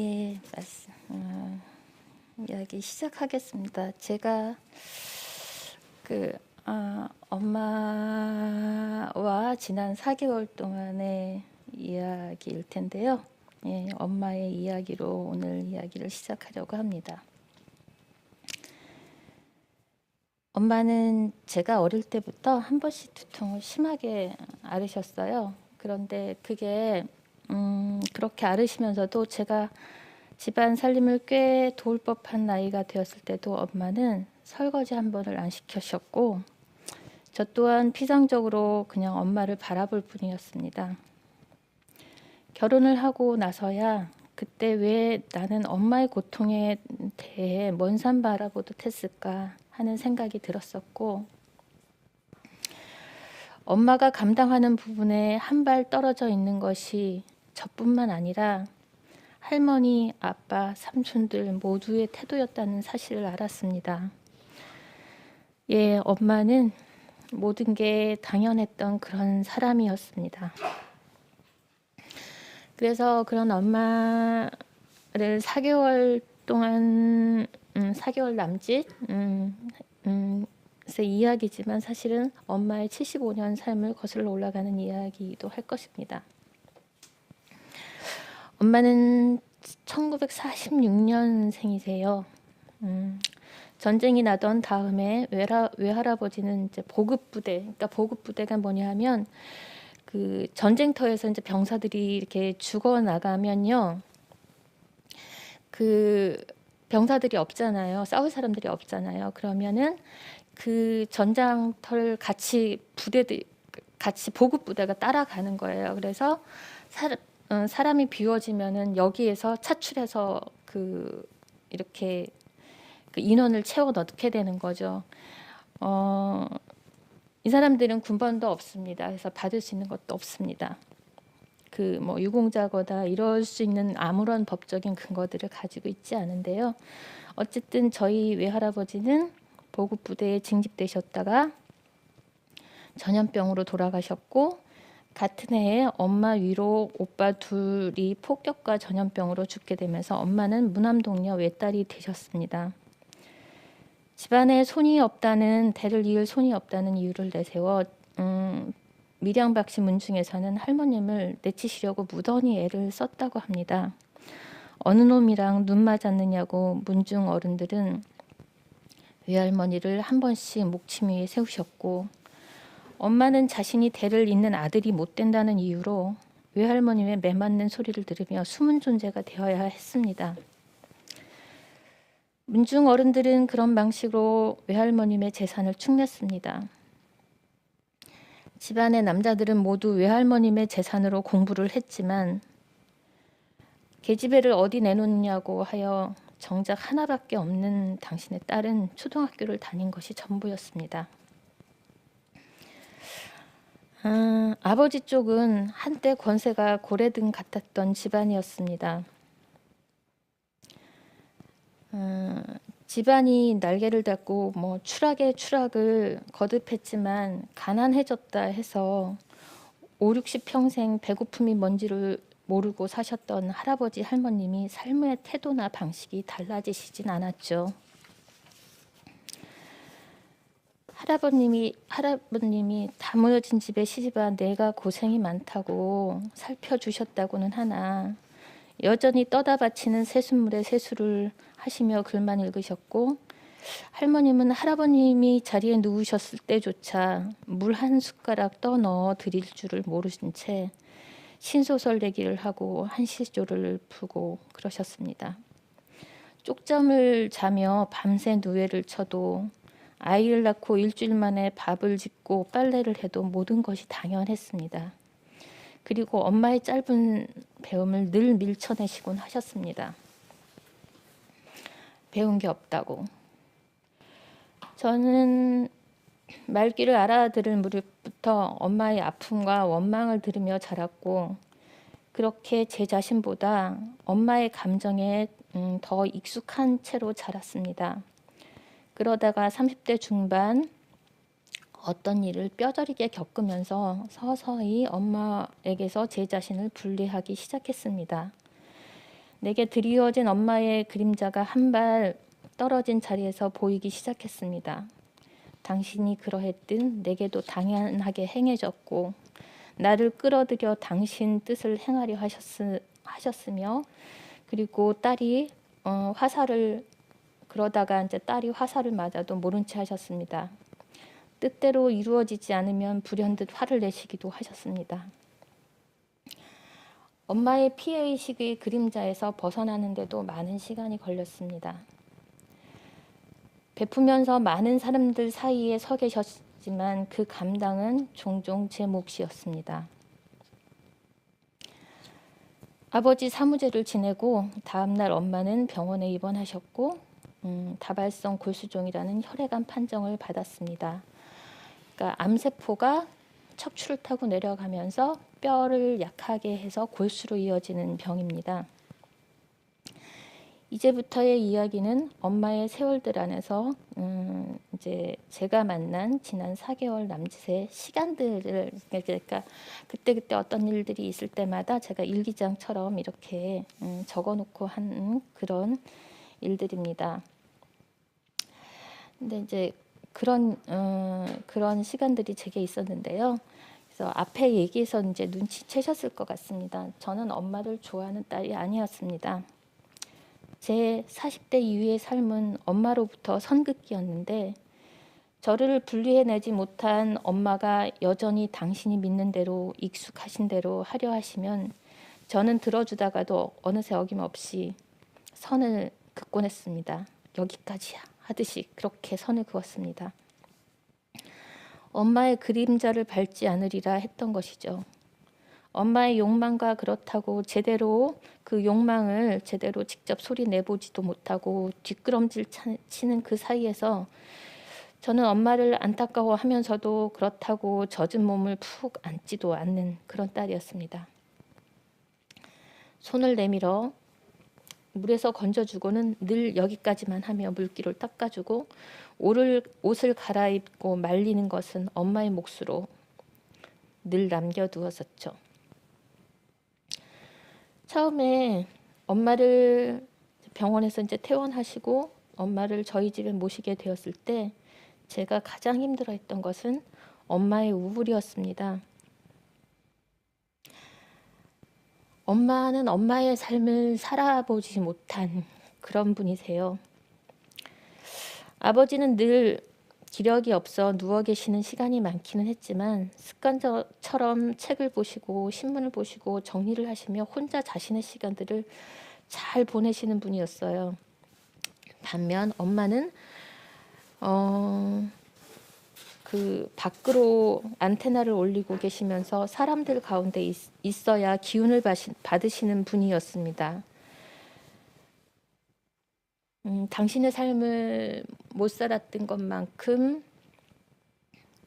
예, 이야기 시작하겠습니다. 제가 엄마와 지난 4개월 동안의 이야기일 텐데요. 예, 엄마의 이야기로 오늘 이야기를 시작하려고 합니다. 엄마는 제가 어릴 때부터 한 번씩 두통을 심하게 앓으셨어요. 그런데 그게 그렇게 앓으시면서도 제가 집안 살림을 꽤 도울 법한 나이가 되었을 때도 엄마는 설거지 한 번을 안 시키셨고, 저 또한 피상적으로 그냥 엄마를 바라볼 뿐이었습니다. 결혼을 하고 나서야 그때 왜 나는 엄마의 고통에 대해 먼 산 바라보듯 했을까 하는 생각이 들었었고, 엄마가 감당하는 부분에 한 발 떨어져 있는 것이 저뿐만 아니라 할머니, 아빠, 삼촌들 모두의 태도였다는 사실을 알았습니다. 예, 엄마는 모든 게 당연했던 그런 사람이었습니다. 그래서 그런 엄마를 4개월 동안 4개월 남짓 이야기지만 사실은 엄마의 75년 삶을 거슬러 올라가는 이야기도 할 것입니다. 엄마는 1946년생이세요. 전쟁이 나던 다음에 외할아버지는 이제 보급부대, 그러니까 보급부대가 뭐냐면 그 전쟁터에서 이제 병사들이 이렇게 죽어 나가면요, 그 병사들이 없잖아요. 싸울 사람들이 없잖아요. 그러면은 그 전장터를 같이 보급부대가 따라가는 거예요. 그래서 사람이 비워지면은 여기에서 차출해서 이렇게 그 인원을 채워 넣게 되는 거죠. 이 사람들은 군번도 없습니다. 그래서 받을 수 있는 것도 없습니다. 뭐 유공자거나 이럴 수 있는 아무런 법적인 근거들을 가지고 있지 않은데요. 어쨌든 저희 외할아버지는 보급부대에 징집되셨다가 전염병으로 돌아가셨고, 같은 해에 엄마 위로 오빠 둘이 폭격과 전염병으로 죽게 되면서 엄마는 무남동녀 외딸이 되셨습니다. 집안에 대를 이을 손이 없다는 이유를 내세워 밀양박씨 문중에서는 할머님을 내치시려고 무던히 애를 썼다고 합니다. 어느 놈이랑 눈 맞았느냐고 문중 어른들은 외할머니를 한 번씩 목침 위에 세우셨고, 엄마는 자신이 대를 잇는 아들이 못 된다는 이유로 외할머님의 매맞는 소리를 들으며 숨은 존재가 되어야 했습니다. 문중 어른들은 그런 방식으로 외할머님의 재산을 축냈습니다. 집안의 남자들은 모두 외할머님의 재산으로 공부를 했지만 계집애를 어디 내놓느냐고 하여 정작 하나밖에 없는 당신의 딸은 초등학교를 다닌 것이 전부였습니다. 아버지 쪽은 한때 권세가 고래등 같았던 집안이었습니다. 집안이 날개를 달고 뭐 추락의 추락을 거듭했지만 가난해졌다 해서 5, 60평생 배고픔이 뭔지를 모르고 사셨던 할아버지 할머님이 삶의 태도나 방식이 달라지시진 않았죠. 할아버님이 다 모여진 집에 시집와 내가 고생이 많다고 살펴주셨다고는 하나 여전히 떠다 바치는 새순물에 세수를 하시며 글만 읽으셨고, 할머님은 할아버님이 자리에 누우셨을 때조차 물 한 숟가락 떠 넣어 드릴 줄을 모르신 채 신소설 내기를 하고 한시조를 푸고 그러셨습니다. 쪽잠을 자며 밤새 누에를 쳐도, 아이를 낳고 일주일 만에 밥을 짓고 빨래를 해도 모든 것이 당연했습니다. 그리고 엄마의 짧은 배움을 늘 밀쳐내시곤 하셨습니다. 배운 게 없다고. 저는 말귀를 알아들을 무렵부터 엄마의 아픔과 원망을 들으며 자랐고, 그렇게 제 자신보다 엄마의 감정에 더 익숙한 채로 자랐습니다. 그러다가 30대 중반 어떤 일을 뼈저리게 겪으면서 서서히 엄마에게서 제 자신을 분리하기 시작했습니다. 내게 드리워진 엄마의 그림자가 한 발 떨어진 자리에서 보이기 시작했습니다. 당신이 그러했든 내게도 당연하게 행해졌고 나를 끌어들여 당신 뜻을 행하려 하셨으며, 그리고 딸이 화살을 그러다가 이제 딸이 화살을 맞아도 모른 채 하셨습니다. 뜻대로 이루어지지 않으면 불현듯 화를 내시기도 하셨습니다. 엄마의 피해의식의 그림자에서 벗어나는데도 많은 시간이 걸렸습니다. 베푸면서 많은 사람들 사이에 서 계셨지만 그 감당은 종종 제 몫이었습니다. 아버지 사무제를 지내고 다음날 엄마는 병원에 입원하셨고 다발성 골수종이라는 혈액암 판정을 받았습니다. 그러니까 암세포가 척추를 타고 내려가면서 뼈를 약하게 해서 골수로 이어지는 병입니다. 이제부터의 이야기는 엄마의 세월들 안에서 이제 제가 만난 지난 4개월 남짓의 시간들을, 그러니까 그때 어떤 일들이 있을 때마다 제가 일기장처럼 이렇게 적어놓고 한 그런 일들입니다. 근데 이제 그런 시간들이 제게 있었는데요. 그래서 앞에 얘기에서 이제 눈치채셨을 것 같습니다. 저는 엄마를 좋아하는 딸이 아니었습니다. 제 40대 이후의 삶은 엄마로부터 선긋기였는데 저를 분리해내지 못한 엄마가 여전히 당신이 믿는 대로 익숙하신 대로 하려 하시면 저는 들어주다가도 어느새 어김없이 선을 긋곤 했습니다. 여기까지야 하듯이 그렇게 선을 그었습니다. 엄마의 그림자를 밟지 않으리라 했던 것이죠. 엄마의 욕망과 그렇다고 제대로 그 욕망을 제대로 직접 소리 내보지도 못하고 뒷걸음질 치는 그 사이에서 저는 엄마를 안타까워하면서도 그렇다고 젖은 몸을 푹 안지도 않는 그런 딸이었습니다. 손을 내밀어 물에서 건져주고는 늘 여기까지만 하며 물기를 닦아주고 옷을 갈아입고 말리는 것은 엄마의 몫으로 늘 남겨두었었죠. 처음에 엄마를 병원에서 이제 퇴원하시고 엄마를 저희 집에 모시게 되었을 때 제가 가장 힘들어했던 것은 엄마의 우울이었습니다. 엄마는 엄마의 삶을 살아보지 못한 그런 분이세요. 아버지는 늘 기력이 없어 누워 계시는 시간이 많기는 했지만 습관처럼 책을 보시고 신문을 보시고 정리를 하시며 혼자 자신의 시간들을 잘 보내시는 분이었어요. 반면 엄마는 그 밖으로 안테나를 올리고 계시면서 사람들 가운데 있어야 기운을 받으시는 분이었습니다. 당신의 삶을 못 살았던 것만큼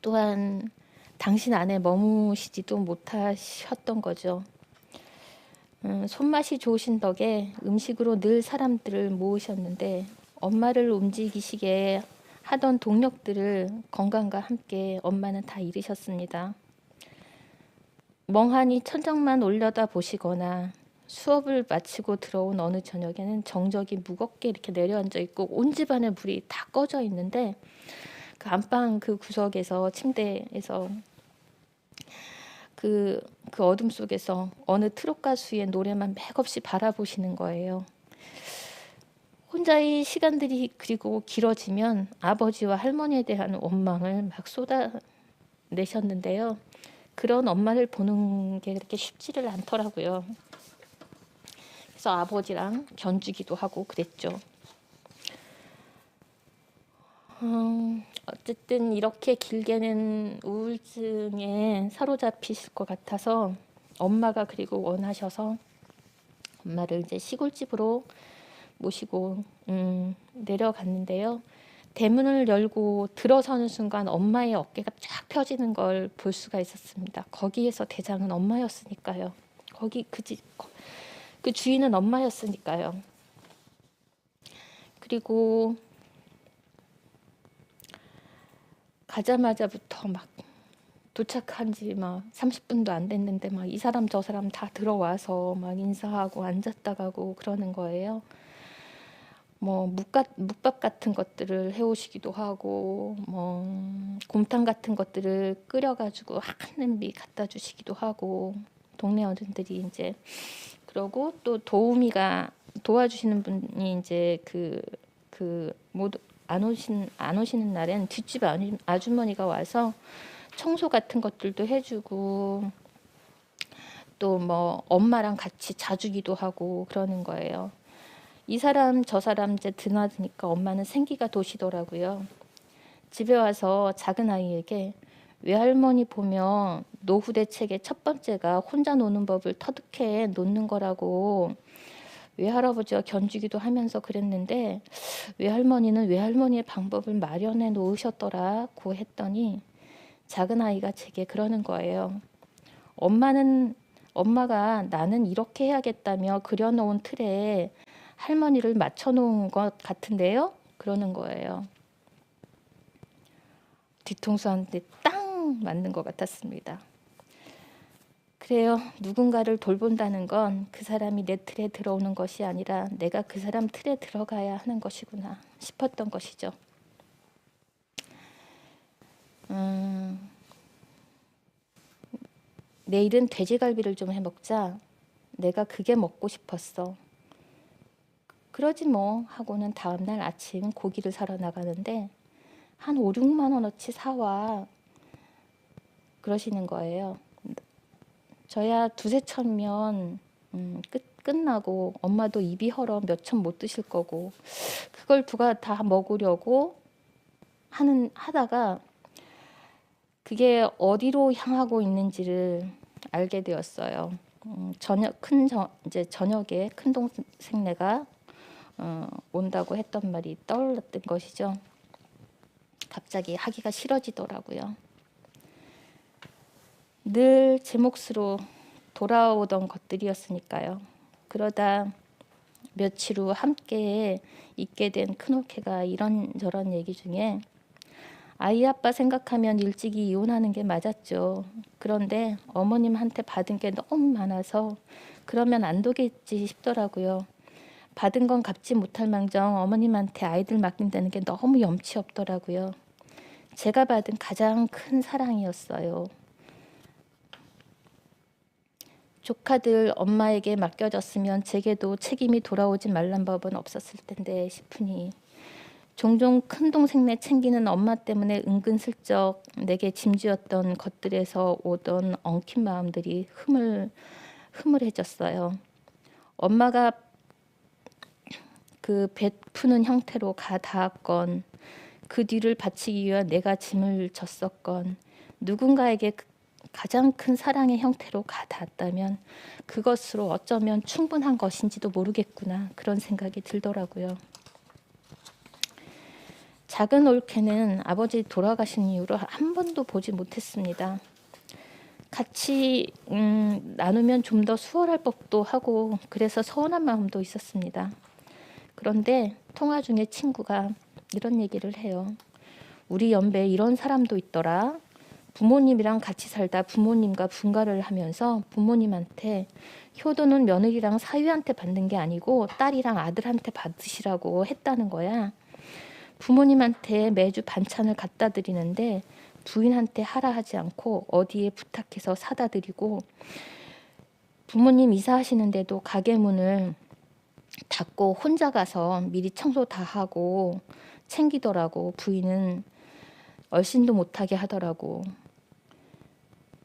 또한 당신 안에 머무시지도 못하셨던 거죠. 손맛이 좋으신 덕에 음식으로 늘 사람들을 모으셨는데 엄마를 움직이시게 하던 동력들을 건강과 함께 엄마는 다 잃으셨습니다. 멍하니 천장만 올려다 보시거나 수업을 마치고 들어온 어느 저녁에는 정적이 무겁게 이렇게 내려앉아 있고 온 집안의 불이 다 꺼져 있는데 그 안방 그 구석에서 침대에서 그 어둠 속에서 어느 트롯 가수의 노래만 맥없이 바라보시는 거예요. 혼자의 시간들이 그리고 길어지면 아버지와 할머니에 대한 원망을 막 쏟아내셨는데요. 그런 엄마를 보는 게 그렇게 쉽지를 않더라고요. 그래서 아버지랑 견주기도 하고 그랬죠. 어쨌든 이렇게 길게는 우울증에 사로잡히실 것 같아서 엄마가 그리고 원하셔서 엄마를 이제 시골집으로 모시고 내려갔는데요. 대문을 열고 들어서는 순간 엄마의 어깨가 쫙 펴지는 걸 볼 수가 있었습니다. 거기에서 대장은 엄마였으니까요. 거기 그 주인은 엄마였으니까요. 그리고 가자마자부터 막 도착한 지 막 30분도 안 됐는데 막 이 사람 저 사람 다 들어와서 막 인사하고 앉았다 가고 그러는 거예요. 뭐 묵밥 같은 것들을 해오시기도 하고 뭐 곰탕 같은 것들을 끓여가지고 한 냄비 갖다 주시기도 하고 동네 어른들이 이제 그러고 또 도와주시는 분이 이제 모두 안 오시는 날엔 뒷집 아주머니가 와서 청소 같은 것들도 해주고 또 뭐 엄마랑 같이 자주기도 하고 그러는 거예요. 이 사람 저 사람 이제 드나드니까 엄마는 생기가 도시더라고요. 집에 와서 작은 아이에게 외할머니 보면 노후 대책의 첫 번째가 혼자 노는 법을 터득해 놓는 거라고 외할아버지와 견주기도 하면서 그랬는데 외할머니는 외할머니의 방법을 마련해 놓으셨더라고 했더니 작은 아이가 제게 그러는 거예요. 엄마가 나는 이렇게 해야겠다며 그려놓은 틀에 할머니를 맞춰놓은 것 같은데요? 그러는 거예요. 뒤통수한테 땅 맞는 것 같았습니다. 그래요. 누군가를 돌본다는 건 그 사람이 내 틀에 들어오는 것이 아니라 내가 그 사람 틀에 들어가야 하는 것이구나 싶었던 것이죠. 내일은 돼지갈비를 좀 해먹자. 내가 그게 먹고 싶었어. 그러지 뭐 하고는 다음날 아침 고기를 사러 나가는데 한 5, 6만 원어치 사와 그러시는 거예요. 저야 두세 천면 끝나고 엄마도 입이 헐어 몇 천 못 드실 거고 그걸 누가 다 먹으려고 하다가 그게 어디로 향하고 있는지를 알게 되었어요. 이제 저녁에 큰 동생네가 온다고 했던 말이 떠올랐던 것이죠. 갑자기 하기가 싫어지더라고요. 늘 제 몫으로 돌아오던 것들이었으니까요. 그러다 며칠 후 함께 있게 된 큰올케가 이런저런 얘기 중에 아이 아빠 생각하면 일찍이 이혼하는 게 맞았죠. 그런데 어머님한테 받은 게 너무 많아서 그러면 안 되겠지 싶더라고요. 받은 건 갚지 못할 망정 어머님한테 아이들 맡긴다는 게 너무 염치 없더라고요. 제가 받은 가장 큰 사랑이었어요. 조카들 엄마에게 맡겨졌으면 제게도 책임이 돌아오지 말란 법은 없었을 텐데 싶으니 종종 큰 동생네 챙기는 엄마 때문에 은근슬쩍 내게 짐지었던 것들에서 오던 엉킨 마음들이 흐물해졌어요. 엄마가 그 베푸는 형태로 가 닿았건 그 뒤를 바치기 위해 내가 짐을 졌었건 누군가에게 가장 큰 사랑의 형태로 가 닿았다면 그것으로 어쩌면 충분한 것인지도 모르겠구나 그런 생각이 들더라고요. 작은 올케는 아버지 돌아가신 이후로 한 번도 보지 못했습니다. 같이 나누면 좀 더 수월할 법도 하고 그래서 서운한 마음도 있었습니다. 그런데 통화 중에 친구가 이런 얘기를 해요. 우리 연배에 이런 사람도 있더라. 부모님이랑 같이 살다 부모님과 분가를 하면서 부모님한테 효도는 며느리랑 사위한테 받는 게 아니고 딸이랑 아들한테 받으시라고 했다는 거야. 부모님한테 매주 반찬을 갖다 드리는데 부인한테 하라 하지 않고 어디에 부탁해서 사다 드리고 부모님 이사하시는데도 가게 문을 닫고 혼자 가서 미리 청소 다 하고 챙기더라고. 부인은 얼씬도 못하게 하더라고.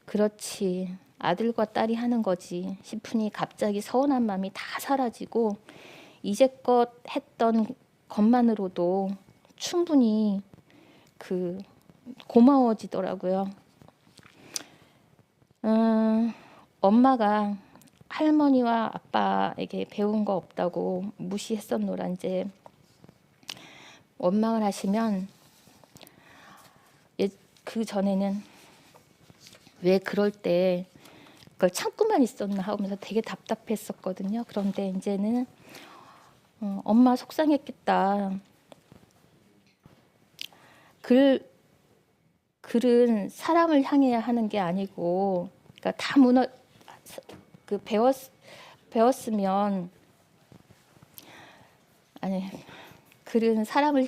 그렇지 아들과 딸이 하는 거지 싶으니 갑자기 서운한 마음이 다 사라지고 이제껏 했던 것만으로도 충분히 고마워지더라고요. 엄마가 할머니와 아빠에게 배운 거 없다고 무시했었노라 이제 원망을 하시면 그 전에는 왜 그럴 때 그걸 참고만 있었나 하면서 되게 답답했었거든요. 그런데 이제는 엄마 속상했겠다. 글은 사람을 향해야 하는 게 아니고, 그러니까 다 배웠으면, 아니, 글은 사람을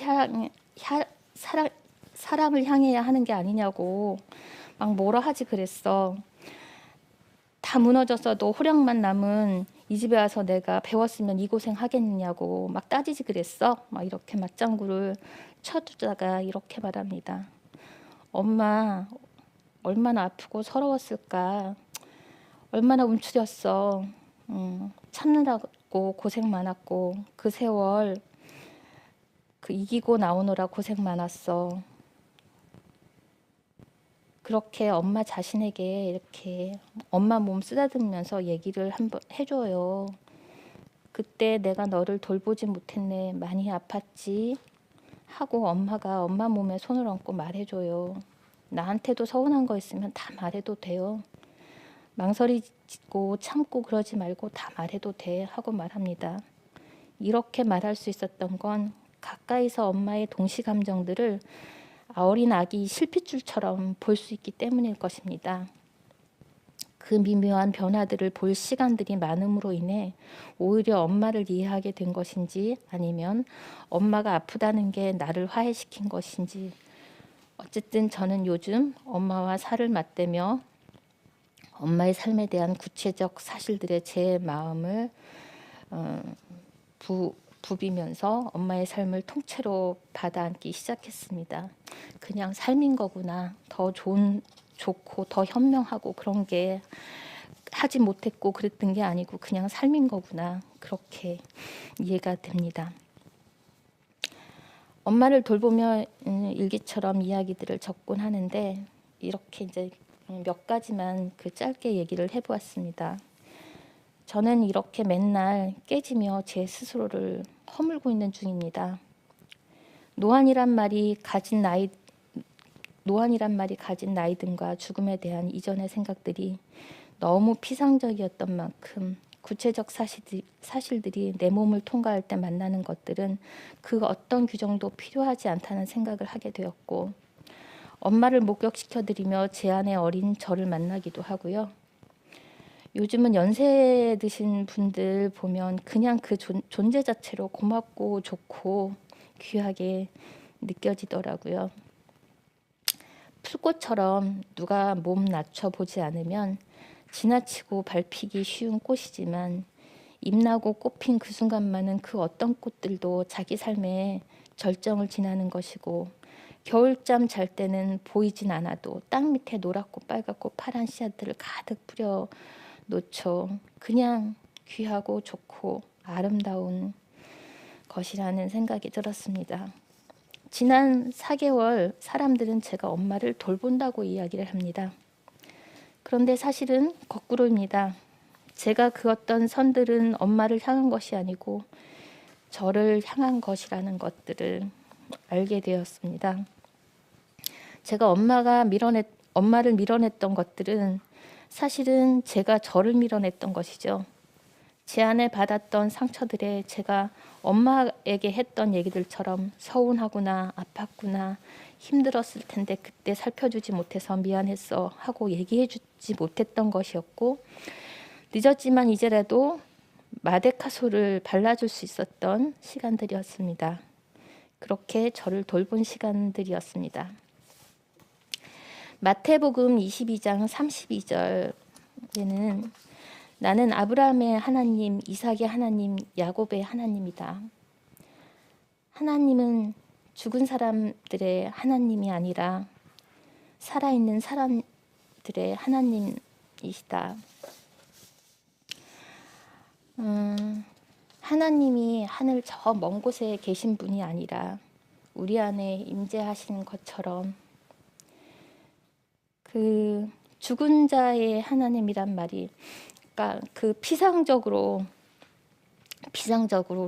향해야 하는 게 아니냐고 막 뭐라 하지 그랬어. 다 무너졌어도 호령만 남은 이 집에 와서 내가 배웠으면 이 고생 하겠느냐고 막 따지지 그랬어. 막 이렇게 맞장구를 쳐주다가 이렇게 말합니다. 엄마 얼마나 아프고 서러웠을까. 얼마나 움츠렸어. 참느라고 고생 많았고 그 세월 그 이기고 나오느라 고생 많았어. 그렇게 엄마 자신에게 이렇게 엄마 몸 쓰다듬으면서 얘기를 한번 해줘요. 그때 내가 너를 돌보지 못했네. 많이 아팠지? 하고 엄마가 엄마 몸에 손을 얹고 말해줘요. 나한테도 서운한 거 있으면 다 말해도 돼요. 망설이고 참고 그러지 말고 다 말해도 돼 하고 말합니다. 이렇게 말할 수 있었던 건 가까이서 엄마의 동시 감정들을 어린 아기 실핏줄처럼 볼 수 있기 때문일 것입니다. 그 미묘한 변화들을 볼 시간들이 많음으로 인해 오히려 엄마를 이해하게 된 것인지 아니면 엄마가 아프다는 게 나를 화해시킨 것인지 어쨌든 저는 요즘 엄마와 살을 맞대며 엄마의 삶에 대한 구체적 사실들의 제 마음을 부비면서 엄마의 삶을 통째로 받아안기 시작했습니다. 그냥 삶인 거구나. 더 좋고 더 현명하고 그런 게 하지 못했고 그랬던 게 아니고 그냥 삶인 거구나. 그렇게 이해가 됩니다. 엄마를 돌보며 일기처럼 이야기들을 적곤 하는데 이렇게 이제 몇 가지만 그 짧게 얘기를 해보았습니다. 저는 이렇게 맨날 깨지며 제 스스로를 허물고 있는 중입니다. 노안이란 말이 가진 나이듦과 죽음에 대한 이전의 생각들이 너무 피상적이었던 만큼 구체적 사실들이 내 몸을 통과할 때 만나는 것들은 그 어떤 규정도 필요하지 않다는 생각을 하게 되었고 엄마를 목격시켜드리며 제 안에 어린 저를 만나기도 하고요. 요즘은 연세 드신 분들 보면 그냥 그 존재 자체로 고맙고 좋고 귀하게 느껴지더라고요. 풀꽃처럼 누가 몸 낮춰보지 않으면 지나치고 밟히기 쉬운 꽃이지만 잎 나고 꽃핀 그 순간만은 그 어떤 꽃들도 자기 삶의 절정을 지나는 것이고 겨울잠 잘 때는 보이진 않아도 땅 밑에 노랗고 빨갛고 파란 씨앗들을 가득 뿌려 놓죠. 그냥 귀하고 좋고 아름다운 것이라는 생각이 들었습니다. 지난 4개월 사람들은 제가 엄마를 돌본다고 이야기를 합니다. 그런데 사실은 거꾸로입니다. 제가 그었던 선들은 엄마를 향한 것이 아니고 저를 향한 것이라는 것들을 알게 되었습니다. 제가 엄마를 밀어냈던 것들은 사실은 제가 저를 밀어냈던 것이죠. 제 안에 받았던 상처들에 제가 엄마에게 했던 얘기들처럼 서운하구나, 아팠구나, 힘들었을 텐데 그때 살펴주지 못해서 미안했어 하고 얘기해주지 못했던 것이었고 늦었지만 이제라도 마데카소를 발라줄 수 있었던 시간들이었습니다. 그렇게 저를 돌본 시간들이었습니다. 마태복음 22장 32절에는 나는 아브라함의 하나님, 이삭의 하나님, 야곱의 하나님이다. 하나님은 죽은 사람들의 하나님이 아니라 살아있는 사람들의 하나님이시다. 하나님이 하늘 저 먼 곳에 계신 분이 아니라 우리 안에 임재하시는 것처럼 그 죽은 자의 하나님이란 말이 그러니까 그 피상적으로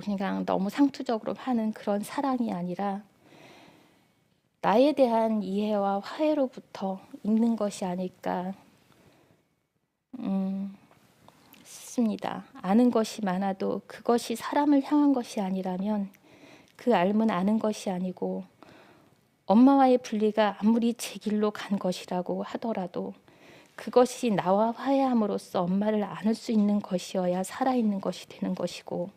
그냥 너무 상투적으로 하는 그런 사랑이 아니라 나에 대한 이해와 화해로부터 있는 것이 아닐까 싶습니다. 아는 것이 많아도 그것이 사람을 향한 것이 아니라면 그 알면 아는 것이 아니고 엄마와의 분리가 아무리 제 길로 간 것이라고 하더라도 그것이 나와 화해함으로써 엄마를 안을 수 있는 것이어야 살아있는 것이 되는 것이고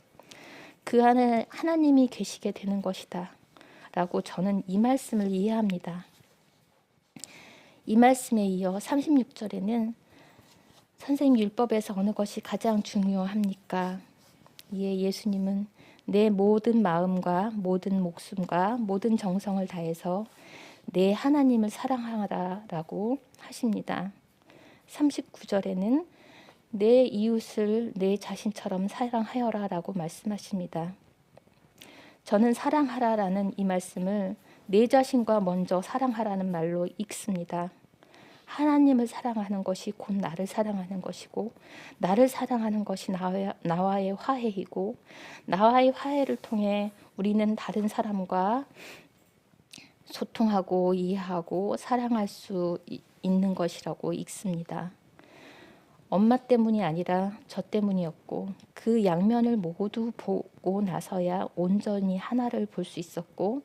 그 안에 하나님이 계시게 되는 것이다 라고 저는 이 말씀을 이해합니다. 이 말씀에 이어 36절에는 선생님, 율법에서 어느 것이 가장 중요합니까? 이에 예수님은 내 모든 마음과 모든 목숨과 모든 정성을 다해서 내 하나님을 사랑하라라고 하십니다. 39절에는 내 이웃을 내 자신처럼 사랑하여라라고 말씀하십니다. 저는 사랑하라라는 이 말씀을 내 자신과 먼저 사랑하라는 말로 읽습니다. 하나님을 사랑하는 것이 곧 나를 사랑하는 것이고 나를 사랑하는 것이 나와의 화해이고 나와의 화해를 통해 우리는 다른 사람과 소통하고 이해하고 사랑할 수 있는 것이라고 읽습니다. 엄마 때문이 아니라 저 때문이었고 그 양면을 모두 보고 나서야 온전히 하나를 볼 수 있었고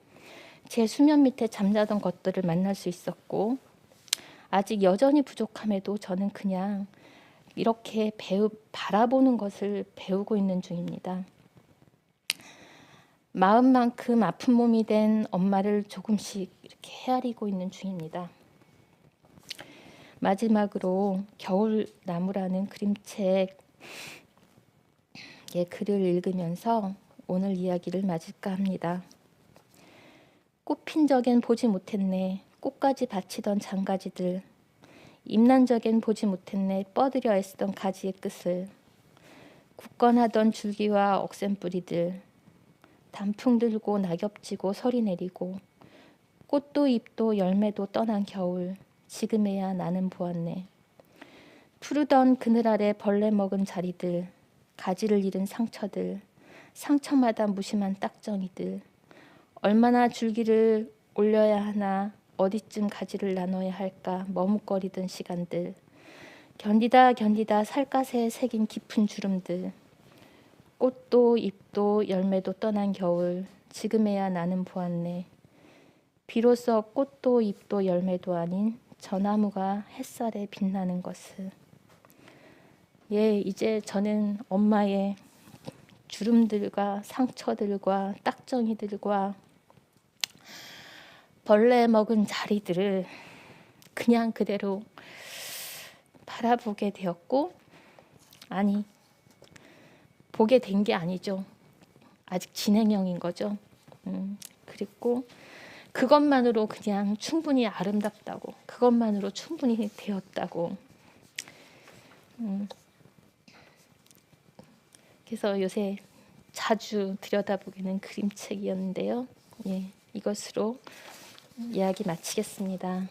제 수면 밑에 잠자던 것들을 만날 수 있었고 아직 여전히 부족함에도 저는 그냥 이렇게 바라보는 것을 배우고 있는 중입니다. 마음만큼 아픈 몸이 된 엄마를 조금씩 이렇게 헤아리고 있는 중입니다. 마지막으로 겨울나무라는 그림책의 글을 읽으면서 오늘 이야기를 마칠까 합니다. 꽃핀 적엔 보지 못했네. 꽃가지 받치던 장가지들. 임난 적엔 보지 못했네. 뻗으려 애쓰던 가지의 끝을. 굳건하던 줄기와 억센뿌리들. 단풍 들고 낙엽지고 서리 내리고 꽃도 잎도 열매도 떠난 겨울. 지금에야 나는 보았네. 푸르던 그늘 아래 벌레 먹은 자리들. 가지를 잃은 상처들. 상처마다 무심한 딱정이들. 얼마나 줄기를 올려야 하나 어디쯤 가지를 나눠야 할까 머뭇거리던 시간들. 견디다 살갗에 새긴 깊은 주름들. 꽃도 잎도 열매도 떠난 겨울. 지금에야 나는 보았네. 비로소 꽃도 잎도 열매도 아닌 저 나무가 햇살에 빛나는 것을. 이제 저는 엄마의 주름들과 상처들과 딱정이들과 벌레 먹은 자리들을 그냥 그대로 바라보게 되었고, 아니, 보게 된 게 아니죠. 아직 진행형인 거죠. 그리고 그것만으로 그냥 충분히 아름답다고, 그것만으로 충분히 되었다고. 그래서 요새 자주 들여다보기는 그림책이었는데요. 이것으로 이야기 마치겠습니다.